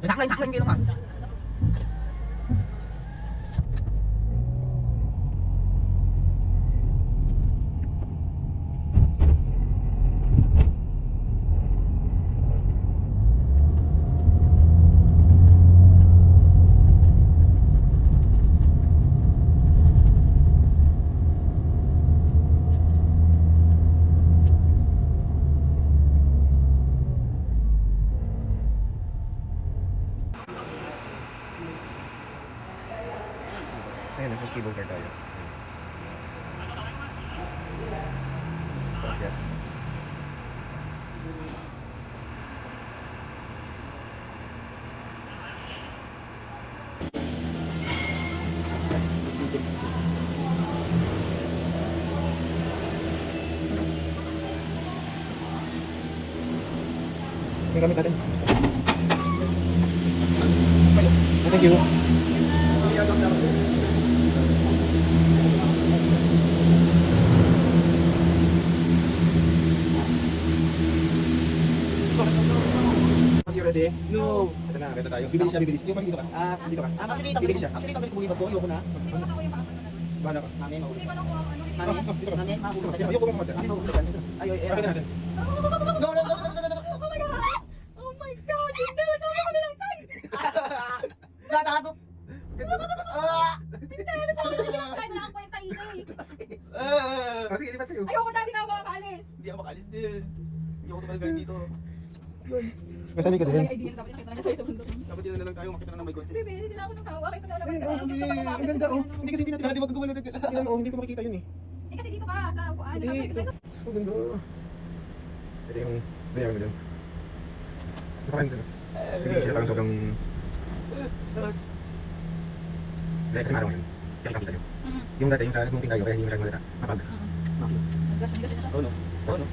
Taklan kayo lang ha. Ayun, nag-cable car tayo. Okay. Yung gamit natin. Thank you. You ready? No. Ito na, ito tayo. Bibilis siya, bibilis. Yung dito ka. Dito ka. Actually, Bibilis siya. Actually, kami bumibag ko. Ayoko na. Bahala ka. Mami, Hindi ba nung ano Dito ka. Mami, Dito ka. Ayoko kang mamatay. Mami, mahuhulugan. Ay, Pakita natin. No, no, no, no, no, no, no. Oh my God! Oh my God! Hindi! Masama kami lang sa'yo! Natakot. Hindi! Masama kami lang sa'yo! Wala akong kwenta ingay! Sige, lipat kayo. Ayoko na, di na ako makakalis! Hindi ako makalis din. Hindi ako tumalgal dito. Masami ka May din. idea na dapat nakita na sa'yo sa bundok. Dapat dito na lang tayo, makita na ng may kotse. Bebe, hindi na ako nakawa. Kita na Ay, naman. ang ganda oh. Hindi kasi hindi natin. Di ba gagawin na Tingnan mo, hindi ko makikita yun eh. Eh kasi dito ka, sa upuan. Hindi, ito. Ang ganda. Ito yung bayaran mo dun. Napakan dun. Hindi siya parang sobrang... Dahil kasi marang yun. Kaya kakita nyo. Yung dati, yung sa nagmunting tayo, kaya hindi masyadong malata. Mapag. Oh no. Oh no.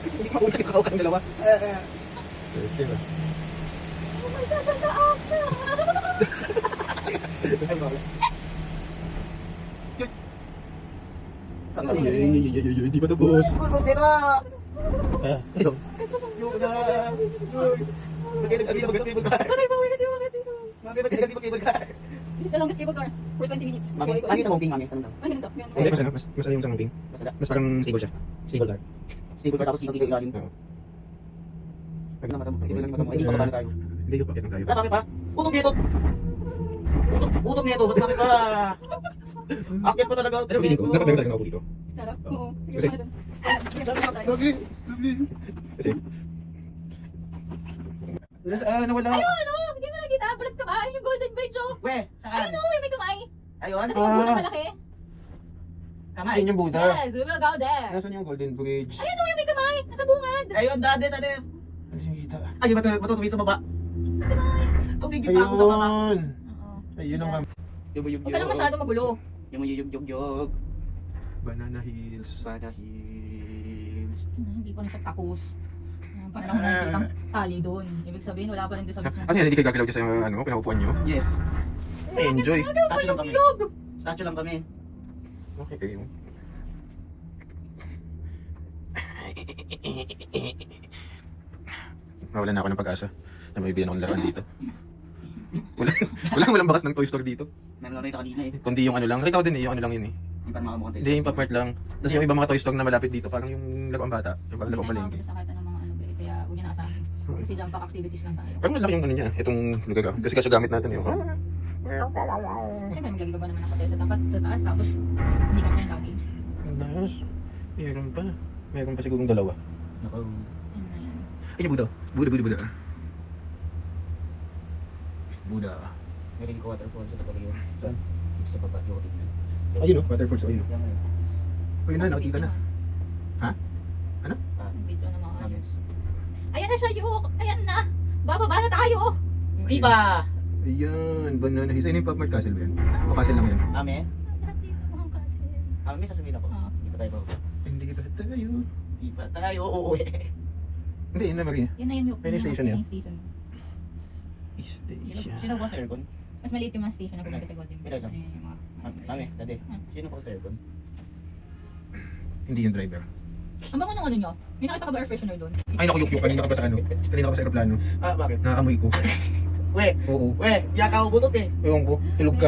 Hindi ko mauna yung kang dalawa. Diba? Oh my God, ang taas na! Hindi pa tapos. Dito! Ito. Yung na! Magkailag-agi na mag-cable car. Aray, bawi ka, di ba? Dito. Mami, magkailag-agi mag-cable car. This is the longest cable car for 20 minutes. Mami, ano yung sa hongking, mami? Saan daw? Ano ganito? Hindi, mas ano, mas ano yung isang ring. Masala. Mas parang stable siya. Stable car. Stable car tapos ikot-ikot ilalim. Oo. Pag naman, hindi pa ba tayo? Hindi ko pa tayo. Wala, bakit pa? Utog nito! Utog nito, ba't bakit pa? Akit pa talaga. Pero feeling ko, dapat meron talaga nakaupo dito. Sarap. Oo. Sige, Kasi- ano dun? Sige, sarap tayo. Kasi... nawala. Ayun, ano? Hindi mo nakita. Bulag ka ba? Ayun yung Golden Bridge, oh. We, saan? Ayun, oh, yung may kamay. Ayun? Kasi yung bulan malaki. Kamay. Ayun yung Buddha. Yes, we will go there. Nasaan yung Golden Bridge? Ayun, oh, yung may kamay. Nasa bungad. Ayun, dade sa def. Ano siya kita? Ay, matutubig sa baba. Tumigil pa ako sa baba. Ayun! Oo. Ayun ang Huwag ka lang masyado magulo. Yung yug. Banana Hills. Sana hills. Hindi pa rin siya tapos. Ayan, pa rin ako nakikita ang tali doon. Ibig sabihin, wala pa rin doon sa mismo. Ano yan, hindi kayo gagalaw dyan sa ano, pinaupuan nyo? Yes. Ay, enjoy. Statue lang kami. Yug! Statue lang kami. Okay kayo. Nawalan na ako ng pag-asa na may bilan akong laruan dito. Walang bakas ng toy store dito. Meron lang rito kanina eh. Kundi yung ano lang, nakita ko din eh, yung ano lang yun eh. Yung parang makamukhang tayo. Hindi, yung pa-part lang. Tapos yung ibang mga toy store na malapit dito, parang yung laruan bata, yung parang laruan palengke. Sa kahit anong mga ano, kaya huwag niya nakasabi. Kasi jump pack activities lang tayo. Parang malaki yung ano niya, itong lugar ah. Kasi kasi gamit natin yung... Siyempre, maglagay ka ba naman ng hotel sa tapat, sa taas, tapos hindi ka kaya lagi. Nice. Meron pa. Meron pa sigurong dalawa. Nako. Yan na yan. Ay, yung Buddha. Buddha. Buddha. Meron ko waterfall sa tabi yun. Saan? Dito sa baba, yung tignan. Ayun o, waterfalls. Ayun o. Yan ngayon. Ayun na, nakikita na. Ha? Ano? Video na mga Namin. Ayan na siya, Yuk! Ayan na! Bababa na tayo! Hindi ba? Ayan, Banana Hills. Ayun yung Pop Mart Castle ba yan? O castle lang yan? Amin? Lahat dito mga kasi. May sasabihin ako. Ah. Hindi pa tayo ba? Hindi ba tayo? Hindi pa tayo uuwi. Hindi, yun na Maria. Yun na yun, Yuk. Ayun yung station yan. Station. Sino bukas sa aircon? Mas maliit yung mga station na pumunta sa Golden Bridge. Ito, ito. Ano yung mga... Mami, dade. Sino bukas sa aircon? Hindi yung driver. Ang bango ng ano nyo? May nakita ka ba air freshener doon? Ay, naku, yuk-yuk. Kanina ka pa sa ano? Kanina ka pa sa aeroplano. Bakit? Naaamoy ko. We, Oo. diya ka ubutot eh. Ewan ko. Tulog ka.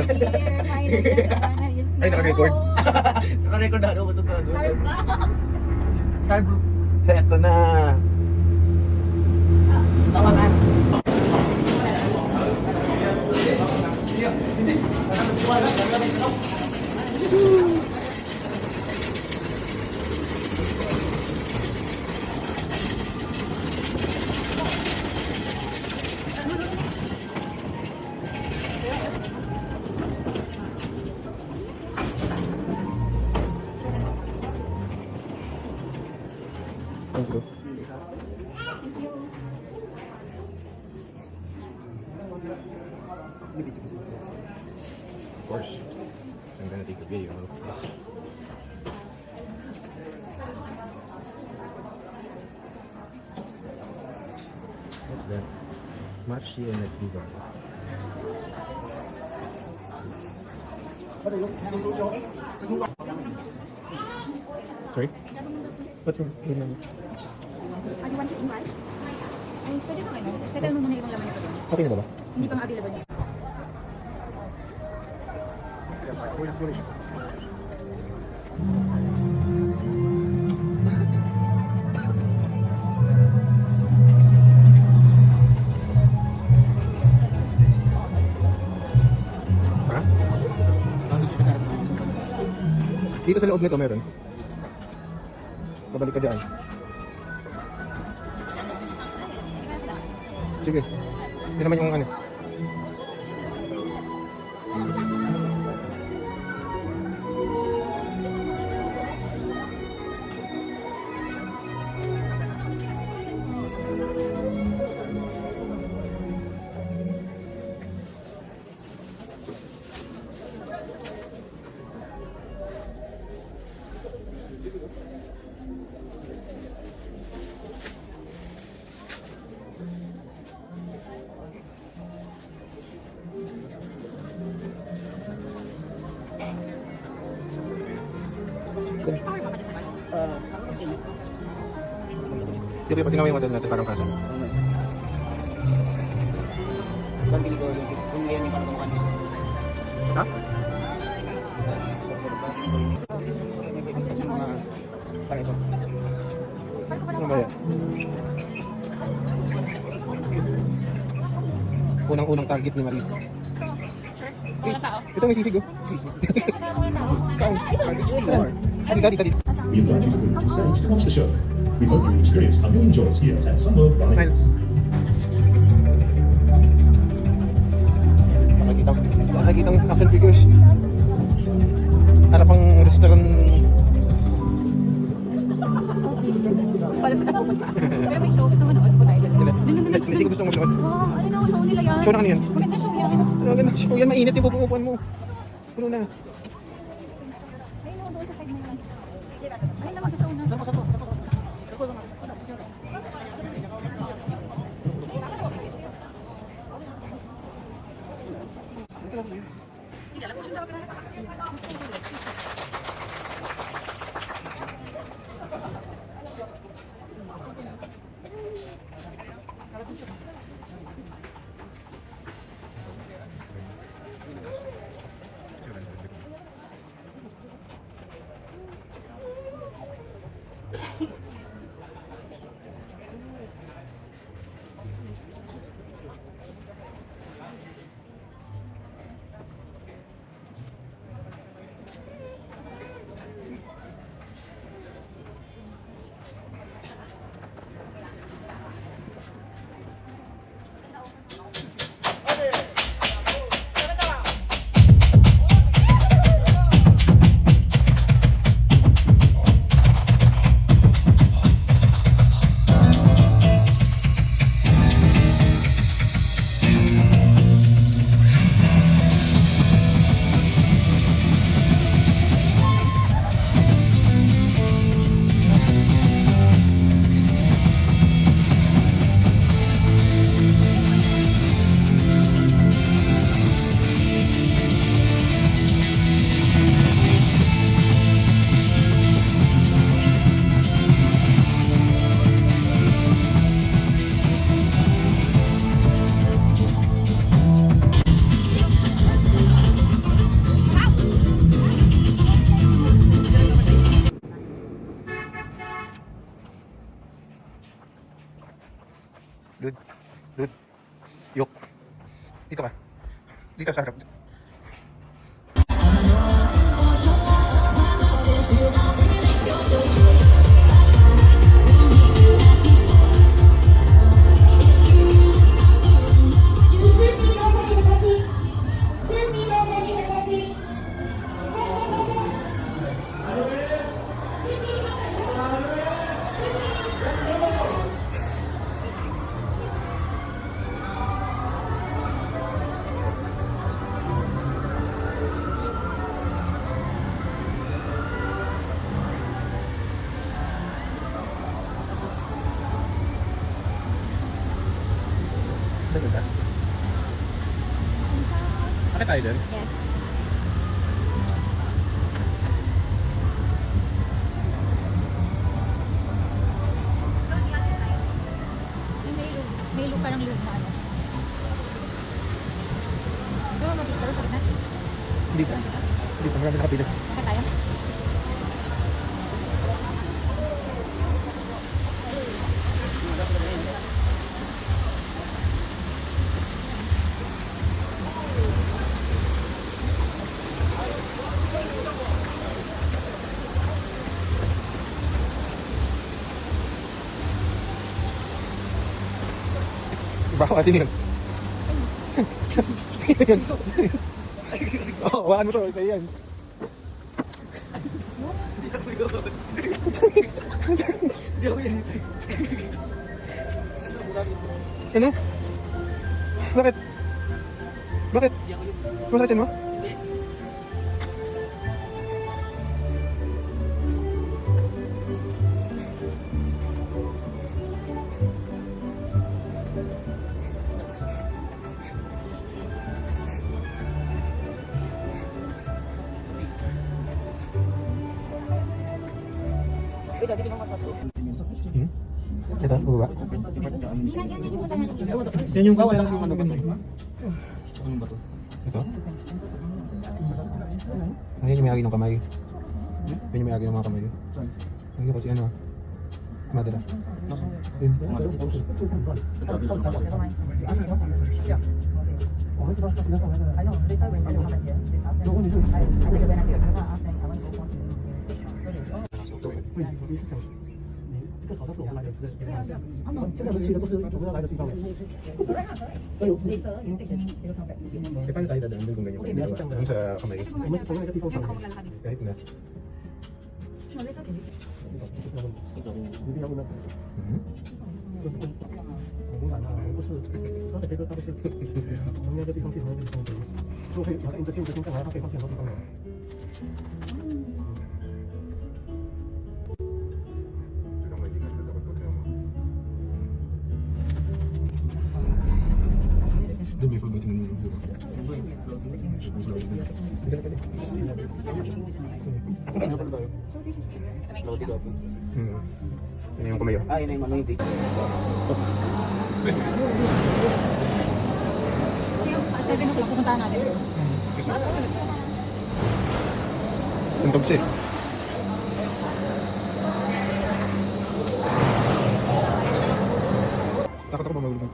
Ay, naka-record. Naka-record na, ubutot sa ano. Starbucks! Starbucks. Eto na. Sa wakas. Thank you. Of course, I'm gonna take a video of this. What's that? Marchi and Nativo. Sorry? What yung name? Ah, you want to invite? Ay, pwede ba kayo? Settle mo muna yung laman nito doon. Okay na ba? Hindi pang available niya. Ha? Dito sa loob nito meron. Babalik ka dyan. Sige. Yun naman yung ano. May power pa ka dyan sa bayo? Di ba tingnan mo yung hotel natin parang kasal? Bang pili ko yung kung ngayon yung parang kumukha niya. Ha? Parang ito. Ano ba yan? Unang-unang target ni Marie. Walang tao. Ito may sisig oh. Kain. Dito. We invite you to visit stage to watch the show. We hope you experience a million joys here at Sunworld Barnacles. Nakikita ang action figures. Harap ang restaurant. Pala sa tapo pa. Pero may show, gusto mo nood po tayo doon. Hindi ko gusto mag-load. Oh, ayun na, show nila yan. Show na ano yan? Maganda show yan. Ano ganda? Show yan, mainit yung pupupuan mo. Puno na. Ayun na, doon sa side mo yan. Ayun na, mag-show na. Dude. Dude. Yok. Dito ka. Dito sa harap. Bakit tayo dun? Yes. May loop parang loop na ano. Doon mo dito sa gitna. Dito. Dito, marami nakapila. Bakit tayo? Baka sino yun? Sino yun? Oo, hawakan mo to. Kaya yan. Ano? Bakit? Bakit? Sumasakit yan mo? Hindi. Wait, dito naman mas pato. Ito, baba. Yan yung gawa ng ano ganun. Anong bato? Ito? Ayan yung may-ari ng kamay. Yan yung may-ari ng mga kamay. Ang kasi ano ah. Madala. Yun. Eh, paano tayo dadaan doon kung ganyan kayo dalawa? Doon sa kamay. Kahit na. Doon may pagdating ng mga buka. Ano pa tayo? Yan yung kamay. Ah, yun na yung ano yung big. Kaya 7 o'clock pupuntahan natin. Tuntog siya eh. Takot ako ba mahulog?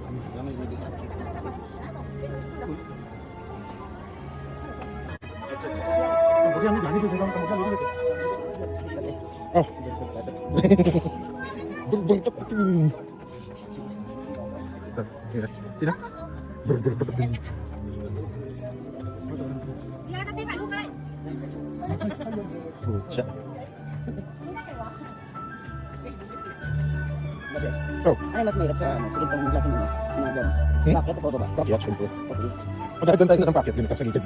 Oh. Buntok. Sino? Pucha. Oh, Ano mas mahirap sa ano? Sa gitong klaseng ano? Ano doon? Bakit o ba? pakyat syempre. Pagkakita tayo na ng pakyat, ganito sa gilid.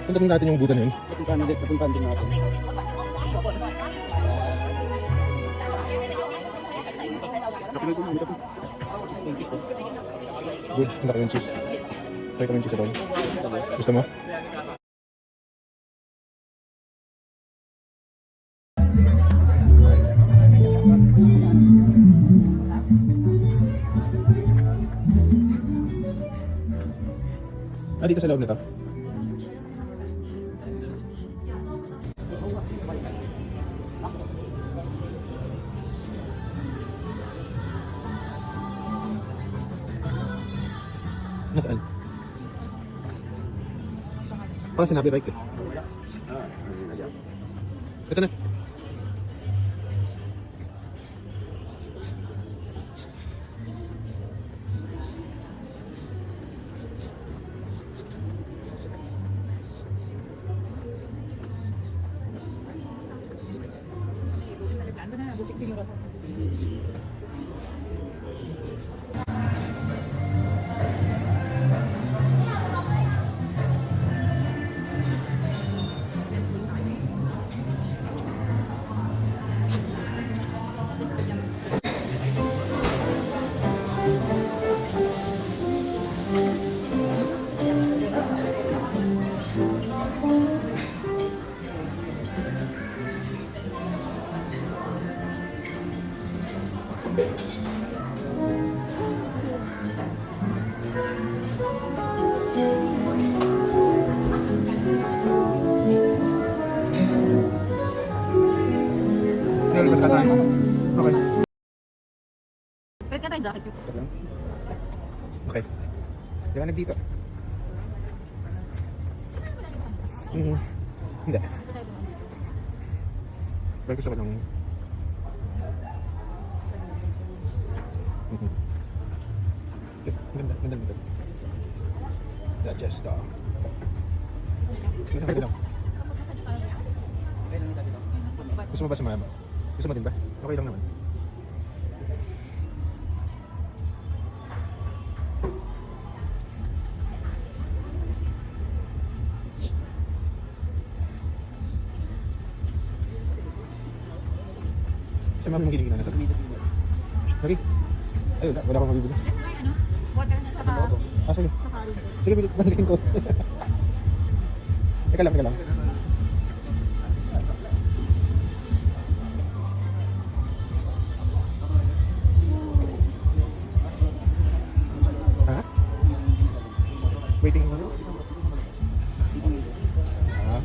Punta rin natin yung Buddha na yun. Papuntahan din natin. Good, handa ko yung cheese. Try ko yung cheese sa doon. Gusto mo? Ah, dito sa loob nito. Nasaan? Oh, sinabi right eh. Ito na. Nilabas ka tayo. Okay. Pwede ka tayong jacket yun. Okay. Liwanag dito. Hindi. Pero gusto ko lang. Ganda, ganda, ganda. Digest. Ganda, ganda. Gusto mo ba sumama? Gusto mo din ba? Okay lang naman. Sa mga magiling na nasa. Lagi. Ay, wala akong mabibili. Water na sa Sige. Sige, bilit. Balikin ko. Teka lang, teka lang. Ha? Waiting mo? Ah.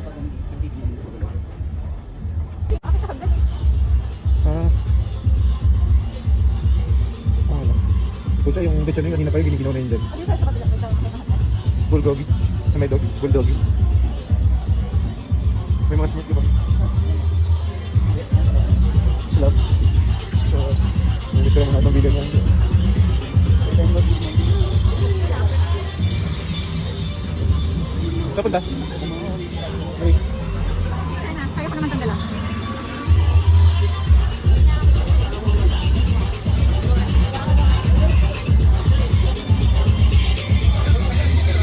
Pusa yung lechon yung kanina pa yung giniginaw na yun dyan. Bulgogi. Sa may dog. Bulldoggy. May mga smooth diba? Slap. So, yung gusto naman natang bilhin yan. Saan punta? Okay. Kaya ko naman tanggalan.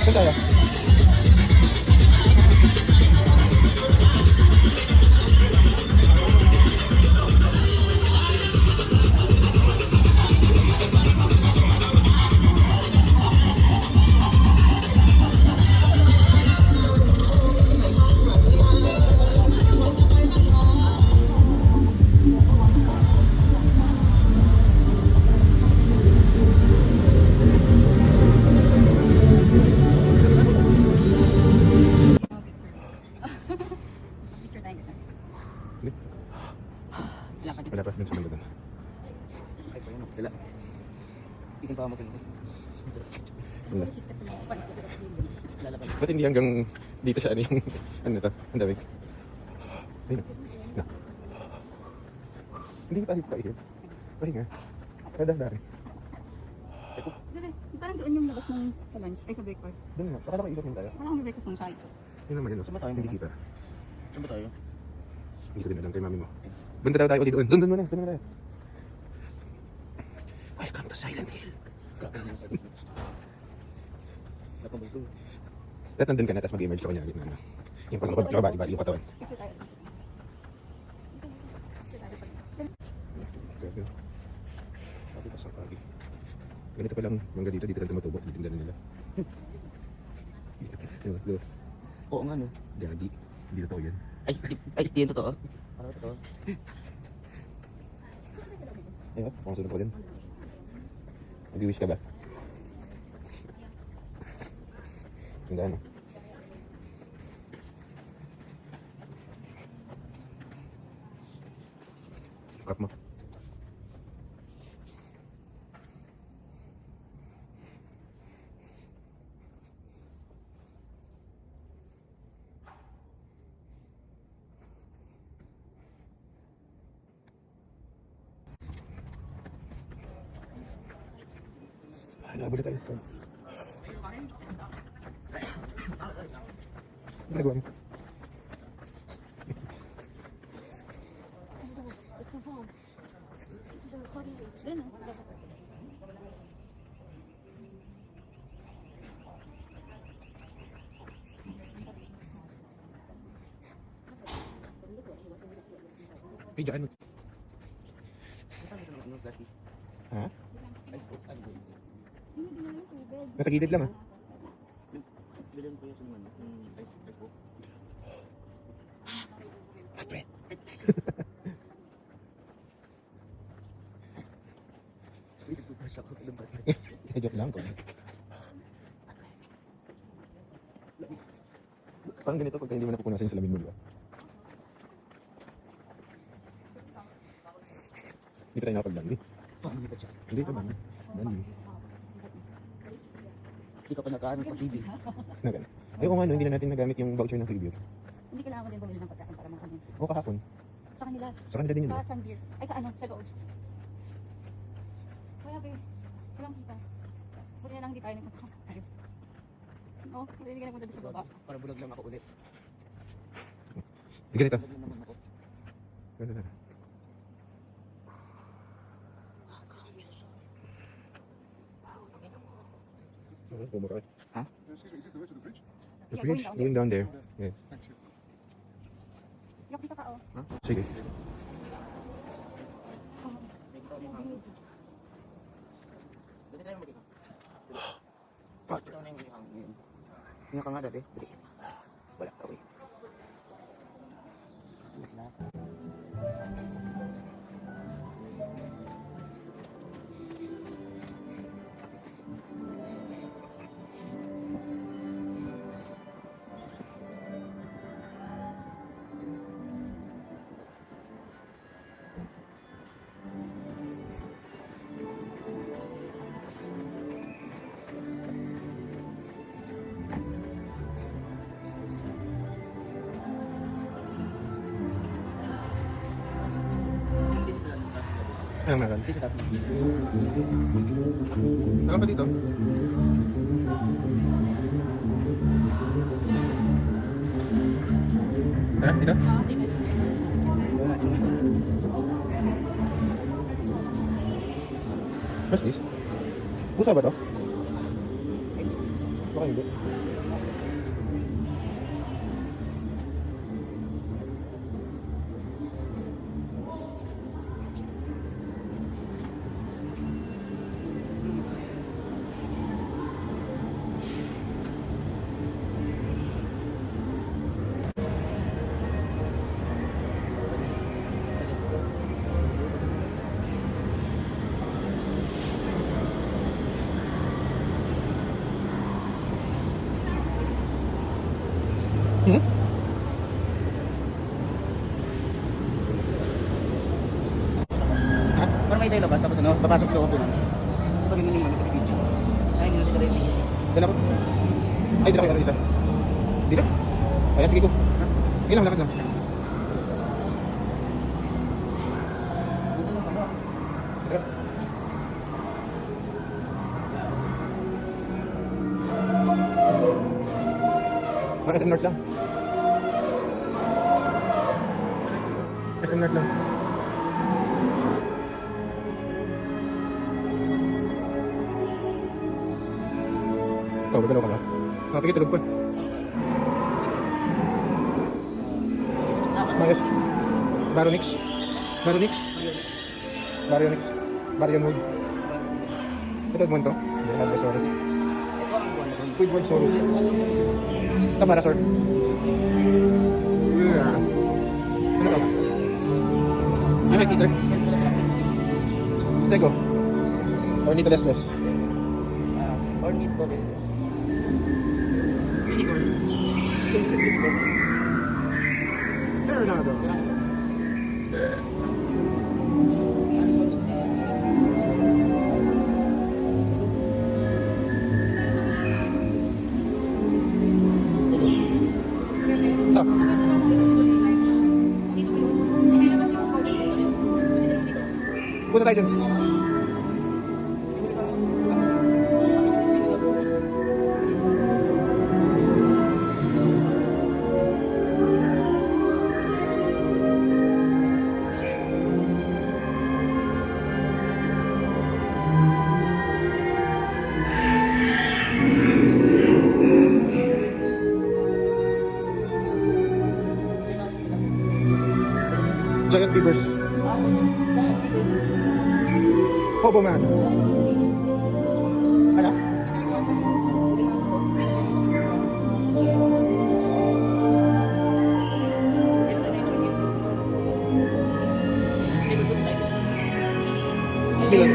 Saan tayo? Picture tayo kita. Hindi. Wala pa din. Wala pa. Dun sa banda dun. Ay, pa yun. Wala. Tingin pa ako maganda. Wala. Lalaban. Ba't hindi hanggang dito sa ano yung ano na to? Ang dami. Ayun. Na. Hindi tayo paihip. Pahinga. Kadang-dari. Dali, parang doon yung labas ng sa lunch, ay sa breakfast. Doon na. Baka nakaikot din tayo. Wala akong breakfast ng side. Yun naman yun. Saan ba tayo? Hindi kita. Saan ba tayo? Hindi ko din alam kay mami mo. Banda daw tayo ulit doon. Doon muna. Doon muna tayo. Welcome to Silent Hill. Grabe naman sa dito. Napabulto. Lahat nandun ka na, tapos mag-emerge ka kunyari na ano. Yung pag bali yung katawan. Picture tayo. Picture tayo pag... Grabe. Sabi pa sa pagi. Ganito pa lang mangga dito lang tumutubo. Ditinda na nila. Dito. Diba? Oo nga no. Gagi. Hindi totoo yan. Ay, di yan totoo. Parang totoo. Ayun, pangsunod ko din. Mag-wish ka ba? Ganda ano? Cup mo. Nabula tayo. Ano nagawa mo? Ay, dyan. Ha? Nasa gilid lang, ha? Bilan ko yung ano, yung ice po. Ay, joke lang ko. Parang ganito pagka hindi mo napupunasan yung salamin mo, di ba? Hindi pa tayo nakapag-dandi. Hindi pa ba? Dandi. Hindi ka pa nakaano pa Phoebe. Na gano'n. Ay, oo nga, no, hindi na natin nagamit yung voucher ng Freeview. Hindi kailangan ko din bumili ng pagkain para makain. Oo, kahapon. Sa kanila. Sa kanila din yun. Sa Sunbeer. Ay, sa ano? Sa Gold. Kaya, babe. Walang kita. Buti na lang hindi tayo nagpunta. Oo, hindi ka nagpunta sa baba. Para bulag lang ako ulit. Hindi ganito. Bulag lang naman ako. Ganito na. Kumakain. Ha? Excuse me, is this the way to the fridge? The Yeah, fridge, going down going down there. Yeah. Thank you. Yok, dito ka, oh. Sige. Dali tayo mag-ikaw. Pat. Ikaw na yung ikaw ngayon. Hinga ka nga dati. Dali. Wala ka, uy. Anong meron? Hindi sa taas ng Saan pa dito? Ha? Dito? Ah, di ba? What's this? Pusa ba to? Baka hindi. Hmm? Para may tayo labas, tapos ano, papasok loob doon. Pag ganun yung mga video. Ay, hindi natin ka rin business. Dala ko. Ay, dala ko yung isa. Dito? Ayan, sige ko. Sige lang, lakad lang. Teka. Mga SM North lang. SM North lang. Ikaw, magdalaw ka ba? Nakapigit, tulog pa. Mayos. Baronix. Baronix. Baronix. Barion Wood. Ito mo ito? Hindi, sorry. Squidward Saurus. Ito para, sir. Ano to? Ano yung Peter? Stego. Ornitholestes. Ornitholestes. Leonardo. Ito. Punta tayo dun. figures. Hobo man. Ano? Spill.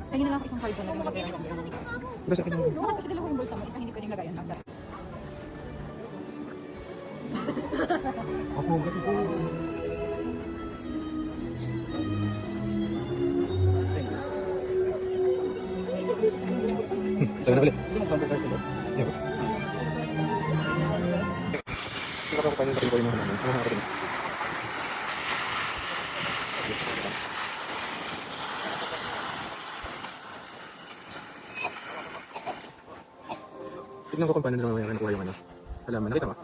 Tingin na lang ako isang card na lang. Pero sa akin lang. Bakit kasi dalawa yung bulsa mo? Isang hindi pwedeng lagayan. Ako, gati po. Isa na ulit. Gusto mo mag-convert sila? Yeah. Sino ka pa paano yung mo naman? Ano ka rin? Tignan ko kung paano nila mamaya nakuha yung ano. Halaman, nakita mo?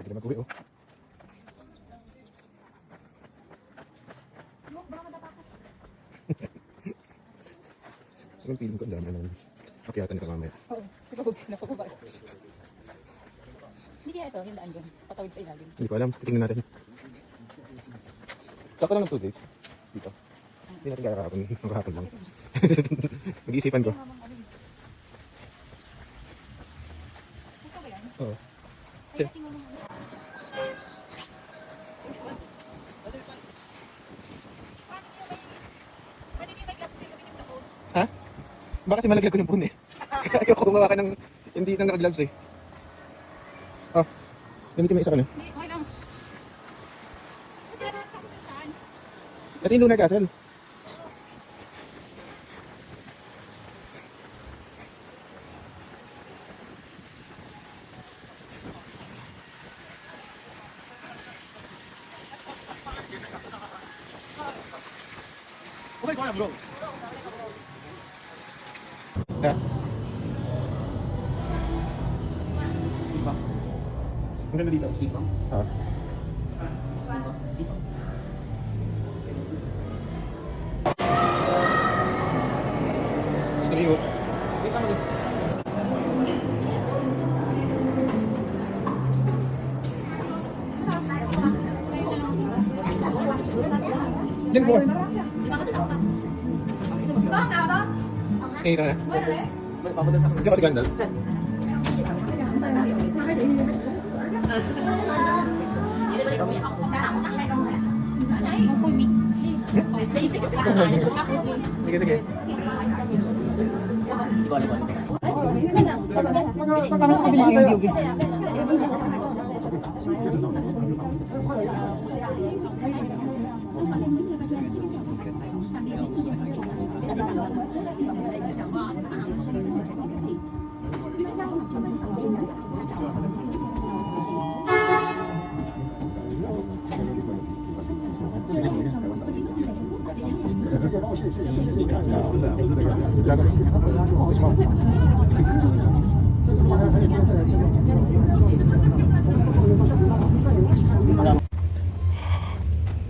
Pwede na mag-uwi, oh. Ang feeling ko ang dami na naman. Akyatan nito mamaya. Oo. Siguro napababa. Hindi kaya ito, yung daan dyan. Patawid sa ilalim. Hindi ko alam. Titingnan natin. Saka lang ng 2 days. Dito. Hindi natin kaya kahapon. Ang kahapon lang. Nag-iisipan ko. Ito ba yan? Oo. Ay, tingnan mo. Ha? Baka kasi malaglag ko yung phone eh. Kaya ayoko gumawa ka ng hindi nang naka-gloves eh. Oh. Gamitin mo isa ka na. Hindi, okay lang. Ito yung lunar castle. Okay, kaya bro. Ha? Sipang. Ang ganda dito. Sipang. Ha? Sipang. Gusto niyo? Wait lang ulit. Diyan po. Baka Eh, ito na. May papunta sa Hindi ako si Gandalf. Sige, sige. Di ba, teka.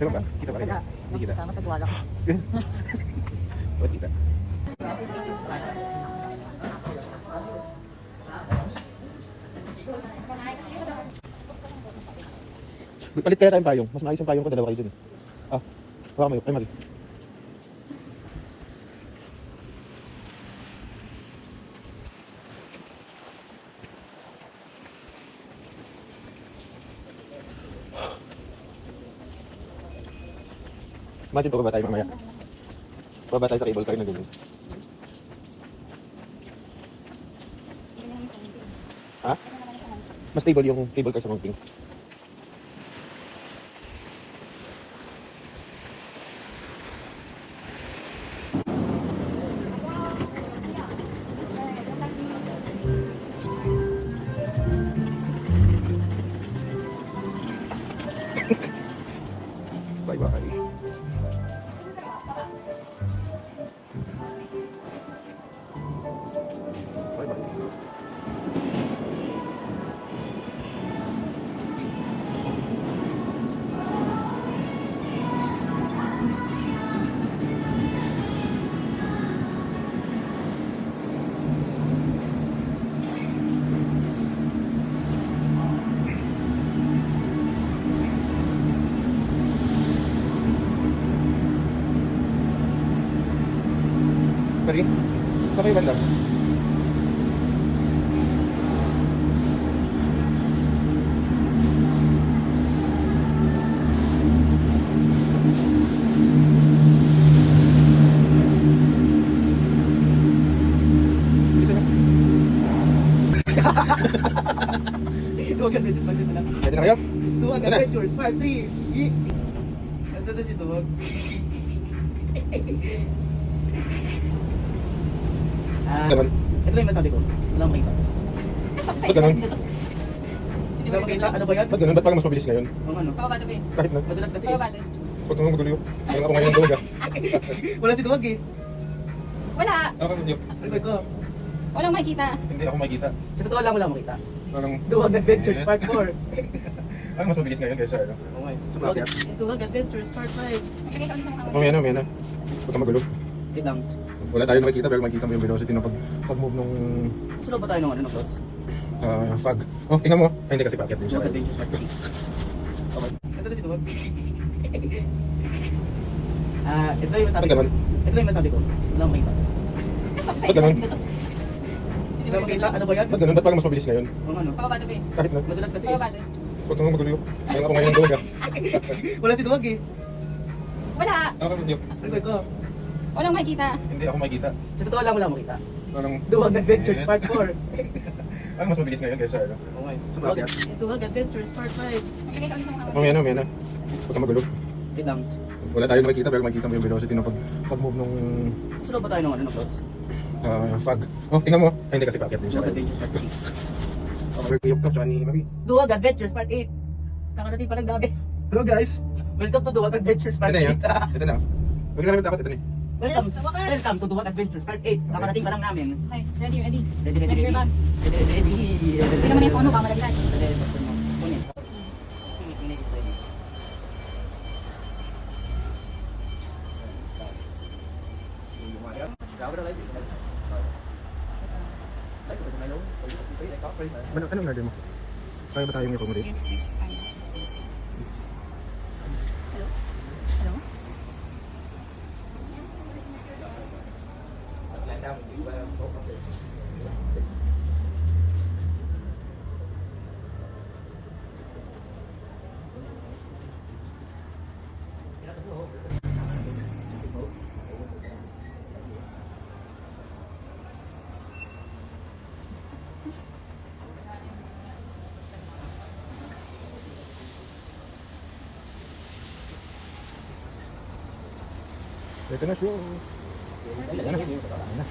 Diba ba? Kita ba rin? Hindi kita. Tama sa tuwala ko. Ba't kita? Palit kaya tayong payong. Mas maayos yung payong ko, dalawa kayo dun. Ah, baka may, ay mali. Imagine bababa tayo mamaya. Bababa tayo sa cable car na ganyan. Ha? Mas stable yung cable car sa mounting. Bye-bye. Bye-bye. Mari, saan kayo banda? Isa na. Duwag Adventures Part 3 pala. Pwede na kayo? Duwag Ano? Adventures Part 3. Nasaan na si Duwag? Naman. Ito lang yung masabi ko. Wala akong makita. Ba't ganun? Hindi ko makita. Ano ba yan? Ba't ganun? Ba't parang mas mabilis ngayon? Ang ano? Pababa to, be. Kahit na. Madalas kasi. Pababa to. Huwag kang magulo. Parang ako ngayon duwag ah. Wala si Duwag eh. Wala. Ako yun. Ano ko? Walang makikita. Hindi ako makikita. Sa totoo lang wala akong makita. Parang Duwag Adventures Part 4. parang mas mabilis ngayon kaysa ano. Okay. Sumakit. Duwag Adventures Part 5. Magbigay ka ulit ng mga. Mamaya na, mamaya na. Huwag kang magulo. Wait lang. Wala tayong makikita pero makikita mo yung velocity na pag-move nung Sunod ba tayo ng ano ng clouds? fog. Oh, tingnan mo. Ay, hindi kasi paakyat din siya. Duwag Adventures Part 6. Okay. Nasaan na si Duwag? Ito lang yung masabi Ba't ko. ganun? Ito lang yung masabi ko. Wala akong makita. Ba't ganun? Hindi ko makita. Ano ba yan? Ba't ganun? Ba't parang mas mabilis ngayon? Ang ano? Pababa to, be. Kahit na. Madalas kasi. Pababa to. Huwag kang magulo. Parang ako ngayon duwag ah. Wala si Duwag eh. Wala. Ako yun. Ano ko? Walang makikita. Hindi ako makikita. Sa totoo lang wala akong makita. Parang Duwag Adventures Part 4. parang mas mabilis ngayon kaysa ano. Okay. Sumakit. Duwag Adventures Part 5. Magbigay ka ulit ng mga. Mamaya na, mamaya na. Huwag kang magulo. Wait lang. Wala tayong makikita pero makikita mo yung velocity na pag-move nung Sunod ba tayo ng ano ng clouds? fog. Oh, tingnan mo. Ay, hindi kasi paakyat din siya. Duwag Adventures Part 6. Overview ko, tsaka ni Marie. Duwag Adventures Part 8. Kakarating pa lang namin. Hello guys! Welcome to Duwag Adventures Part Ito na yun. 8. Ito na. Huwag namin dapat ito na eh. Welcome. Yes, Walker. Welcome to Duwag Adventures Part 8. Kakarating pa lang namin. Okay, ready, ready. Ready, ready, Ready your bags. Ready, ready. Hindi naman yung phone mo, baka malaglag. Ready, buksan mo. Kunin. Sige, kunin ko tayo. Anong order mo? Kaya ba tayong i-accommodate? Hello? Hello? Ito na siya. Ayan na.